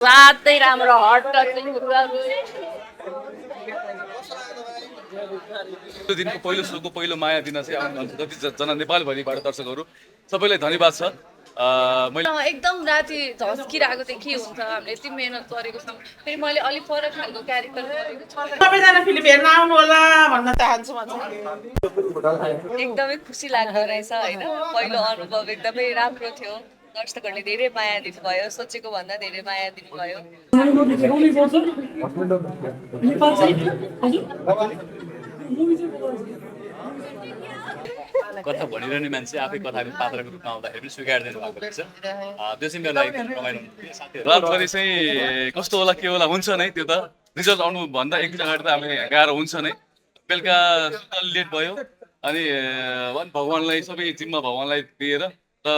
साथै राम्रो hot touching कुराहरू दिनको पहिलो सोको पहिलो माया दिन चाहिँ आउनुहुन्छ जतिजना नेपालभरिबाट दर्शकहरू सबैलाई धन्यवाद छ। मैले एकदम राति झस्किरहेको थिएँ के हुन्छ हामीले यति मेहनत गरेको छौँ फेरि मैले अलिक फरक खालको क्यारेक्टर गरेको छु सबैजना फिल्म हेर्न आउनु होला भन्न चाहन्छु म चाहिँ। एकदमै खुसी लाग्दो रहेछ होइन पहिलो अनुभव एकदमै राम्रो थियो दर्शकहरूले धेरै माया दिनुभयो सोचेको भन्दा धेरै माया दिनुभयो कथा भनिरहने मान्छे आफै कथाको पात्रको रूपमा आउँदाखेरि पनि स्वीकारिदिनु भएको रहेछ। त्यो चाहिँ मेरो लागि रमाइलो साथीहरू रातभरि चाहिँ कस्तो होला के होला हुन्छ नै त्यो त रिजल्ट आउनुभन्दा एक दिन अगाडि त हामी गाह्रो हुन्छ नै। बेलुका सुत्न लेट भयो अनि भगवान्लाई सबै जिम्मा भगवान्लाई दिएर र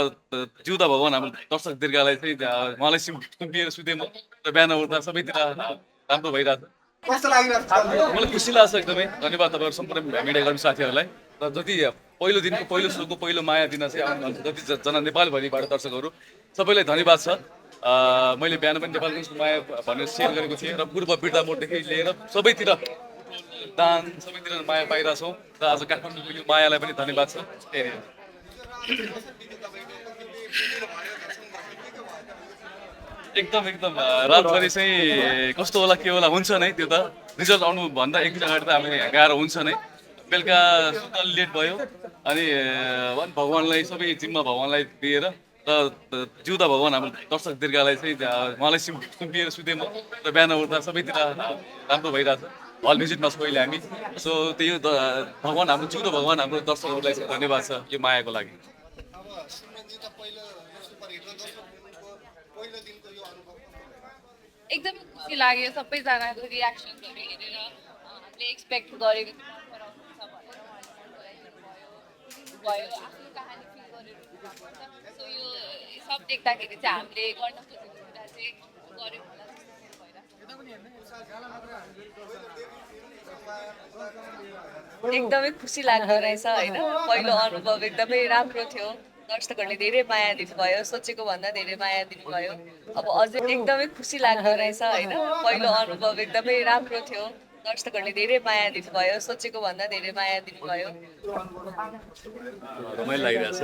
जिउँदा भगवान् हाम्रो दर्शक दीर्घलाई चाहिँ उहाँलाई सुम्पिएर सुतेँ म र बिहान उठ्दा सबैतिर राम्रो भइरहेको छ। मलाई खुसी लाग्छ एकदमै। धन्यवाद तपाईँहरू सम्पूर्ण मिडियाकर्मी साथीहरूलाई र जति पहिलो दिनको पहिलो सोको पहिलो माया दिन चाहिँ आउनुहुन्छ जतिजना नेपालभरिबाट दर्शकहरू सबैलाई धन्यवाद छ। मैले बिहान पनि नेपालको माया भनेर सेयर गरेको थिएँ र पूर्व बिर्ता मोडदेखि लिएर सबैतिर दान सबैतिर माया पाइरहेछौँ र आज काठमाडौँको यो मायालाई पनि धन्यवाद छ। एकदम एकदम रातभरि चाहिँ कस्तो होला के होला हुन्छ नै त्यो त रिजल्ट आउनुभन्दा एक दिन अगाडि त हामी गाह्रो हुन्छ नै। बेलुका सुत्न लेट भयो अनि भगवान्लाई सबै जिम्मा भगवान्लाई दिएर र जिउँदा भगवान् हाम्रो दर्शक दीर्घलाई चाहिँ उहाँलाई सुम्पिएर सुतेँ म र बिहान उठ्दा सबैतिर राम्रो भइरहेको छ। हल भिजिटमा छौँ अहिले हामी। सो त्यही भगवान् हाम्रो जिउँदो भगवान् हाम्रो दर्शकहरूलाई चाहिँ धन्यवाद छ यो मायाको लागि। एकदमै खुसी लाग्यो सबैजनाको रियाक्सनहरू हेरेर हामीले एक्सपेक्ट गरेको भयो आफ्नो कहानी फिल गरेर सो यो सब देख्दाखेरि चाहिँ हामीले गर्न खोजेको कुरा चाहिँ गऱ्यौँ होला एकदमै खुसी लाग्दो रहेछ होइन पहिलो अनुभव एकदमै राम्रो थियो दर्शकहरूले धेरै माया दिनुभयो सोचेको भन्दा धेरै माया दिनुभयो अब अझै एकदमै खुसी लाग्दो रहेछ होइन पहिलो अनुभव एकदमै राम्रो थियो दर्शकहरूले धेरै माया दिनुभयो सोचेको भन्दा धेरै माया दिनुभयो रमाइलो लागिरहेछ।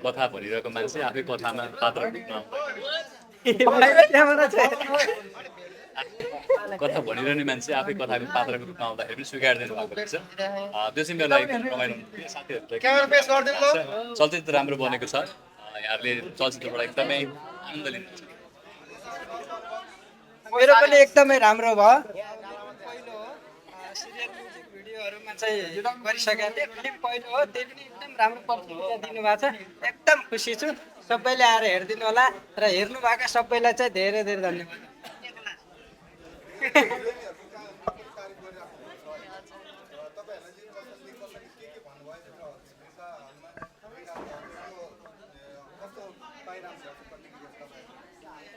कथा भनिरहेको मान्छे आफै कथामा पात्रको रूपमा कथा भनिरहने मान्छे आफै कथाको पात्रको रूपमा आउँदाखेरि पनि स्वीकारिदिनु भएको रहेछ। त्यो चाहिँ मेरो लागि रमाइलो साथीहरू चलचित्र राम्रो बनेको छ। यहाँहरूले चलचित्रबाट एकदमै आनन्द लिनुहुन्छ। मेरो पनि एकदमै राम्रो भयो। पहिलो सिरियल म्युजिक भिडियोहरूमा चाहिँ गरिसकेको थिएँ फिल्म पहिलो हो त्यही पनि एकदम राम्रो प्रतिक्रिया दिनुभएको छ। एकदम खुसी छु। सबैले आएर हेरिदिनु होला र हेर्नु भएको सबैलाई चाहिँ धेरै धेरै धन्यवाद।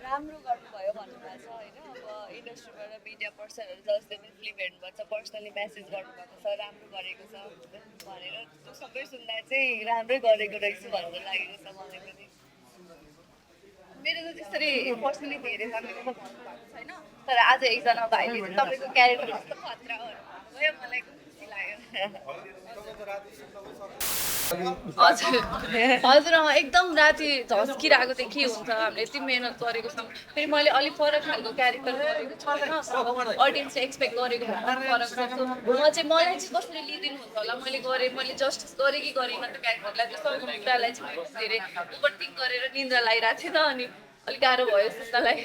राम्रो गर्नुभयो भन्नुभएको छ होइन अब इन्डस्ट्रीबाट मिडिया पर्सनहरू जसले पनि फिल्म हेर्नुभएको छ पर्सनली मेसेज गर्नुभएको छ राम्रो गरेको छ भनेर त्यो सबै सुन्दा चाहिँ राम्रै गरेको रहेछु भन्ने लागेको छ मलाई पनि। मेरो त त्यसरी पर्सनली धेरै जनाले भन्नुभएको छैन तर आज एकजना भाइले चाहिँ तपाईँको क्यारेक्टर कस्तो खतरा हो गयो मलाई खुसी लाग्यो। हजुर हजुर एकदम राति झस्किरहेको थिएँ के हुन्छ हामीले यति मेहनत गरेको छौँ फेरि मैले अलिक फरक खालको क्यारेक्टर गरेको छु होइन अडियन्सले एक्सपेक्ट गरेको भन्दा फरक छ मलाई चाहिँ कसरी लिइदिनु हुन्छ होला मैले जस्टिस गरेँ कि गरिनँ त्यो क्यारेक्टरलाई त्यो सबै कुरालाई चाहिँ मैले धेरै ओभर थिङ्क गरेर निन्द्रा लगाइरहेको थिएँ त अनि अलिक गाह्रो भयो सुत्नलाई।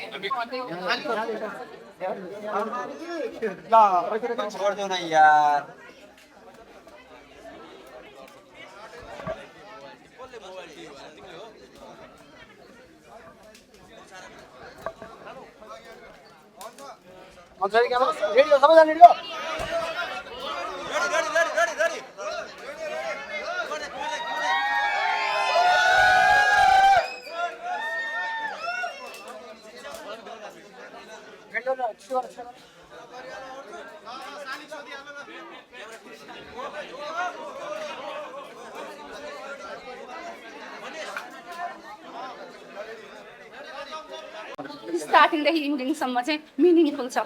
स्टार्टिङदेखि इन्डिङसम्म चाहिँ मिनिङफुल छ।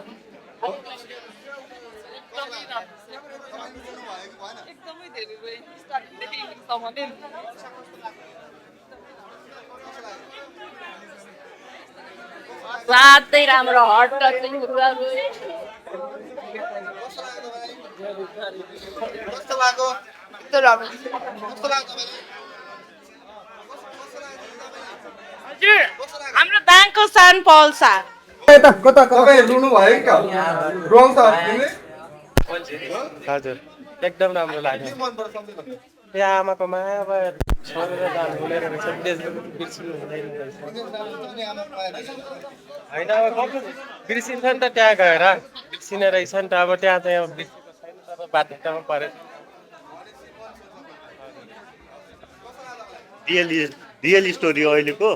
एकदमै धेरै स्टार्टिङदेखि इन्डिङसम्म नै साथै राम्रो हट टचिङ कुराहरू कस्तो लाग्यो एकदम राम्रो कस्तो लाग्यो हजुर हाम्रो दाङको सान पल सर कता तपाईँ रुनु भयो क्या रङ त तिमीले हजुर एकदम राम्रो लाग्यो के मन पर्छ सबैभन्दा यहाँ आमाको माया छोडेर जानु हुँदैन रहेछ बिर्सिनु हुँदैन रहेछ होइन अब कस्तो बिर्सिन्छ नि त त्यहाँ गएर बिर्सिने रहेछ नि त अब त्यहाँ चाहिँ अब बिर्सेको छैन त अब बाध्यतामा परेछ रियल स्टोरी अहिलेको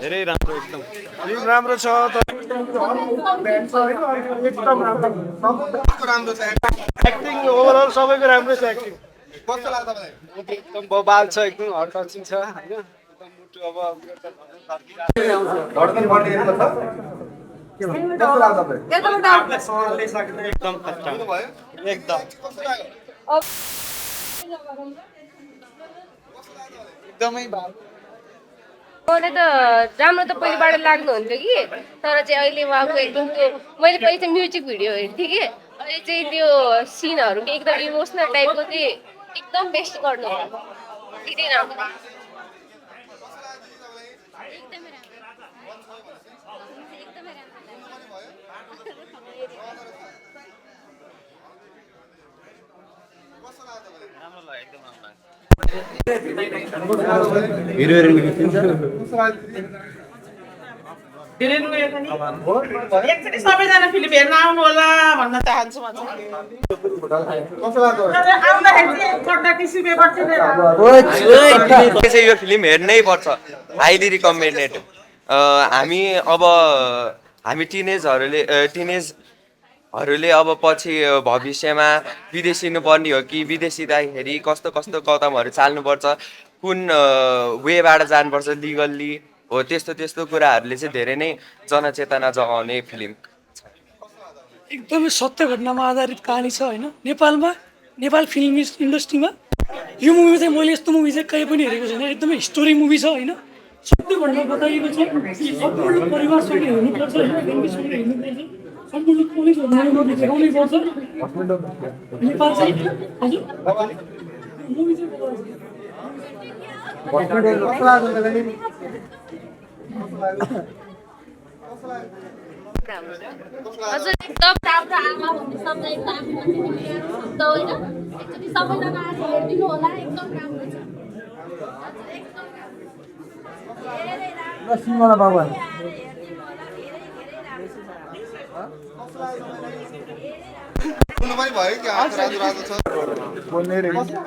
धेरै राम्रो एकदम फिल्म राम्रो छ एकदम राम्रो छ एक्टिङ ओभरअल सबैको राम्रो छ एक्टिङ कस्तो लाग्यो तपाईँलाई एकदम बबाल छ एकदम हट टचिङ छ होइन एकदम मुटु अब धड्कन बढ्ने यस्तो छ कस्तो लाग्यो तपाईँलाई एकदम खतरा भयो एकदम कस्तो लाग्यो एकदमै मलाई त राम्रो त पहिलेबाट लाग्नुहुन्थ्यो कि तर चाहिँ अहिले उहाँको एकदम त्यो मैले पहिले चाहिँ म्युजिक भिडियो हेर्थेँ कि अहिले चाहिँ त्यो सिनहरू कि एकदम इमोसनल टाइपको चाहिँ एकदम बेस्ट गर्नुभयो धेरै राम्रो एकचोटि सबैजना फिल्म हेर्न आउनु होला भन्न चाहन्छु म चाहिँ कस्तो लाग्यो आउँदाखेरि चाहिँ एकपल्ट टिस्यु पेपर चाहिँ यो फिल्म हेर्नै पर्छ हाइली रिकमेन्डेड हामी टिनेजहरूले अब पछि भविष्यमा विदेशिनु पर्ने हो कि विदेशिँदाखेरि कस्तो कस्तो कदमहरू चाल्नुपर्छ कुन वेबाट जानुपर्छ लिगल्ली हो त्यस्तो कुराहरूले चाहिँ धेरै नै जनचेतना जगाउने फिल्म एकदमै सत्य घटनामा आधारित कहानी छ होइन नेपाल फिल्म इन्डस्ट्रीमा यो मुभी चाहिँ मैले यस्तो मुभी चाहिँ कहीँ पनि हेरेको छैन एकदमै हिस्टोरी मुभी छ होइन सत्य घटना बताइएको छ सम्पूर्ण परिवारसँग हेर्नुपर्छ होइन फ्यामिलीसँग हेर्नुपर्छ सम्पूर्ण पुलिसहरू देखाउनै पर्छ नेपाल चाहिँ हजुर मुभी चाहिँ हजुर एकदम राम्रो आमा भन्ने शब्द एकदम शब्द होइन एकचोटि सबैजना आएर हेरिदिनु होला एकदम राम्रो छ सिमला बाबा सुन्नु पनि भयो कि रातो छ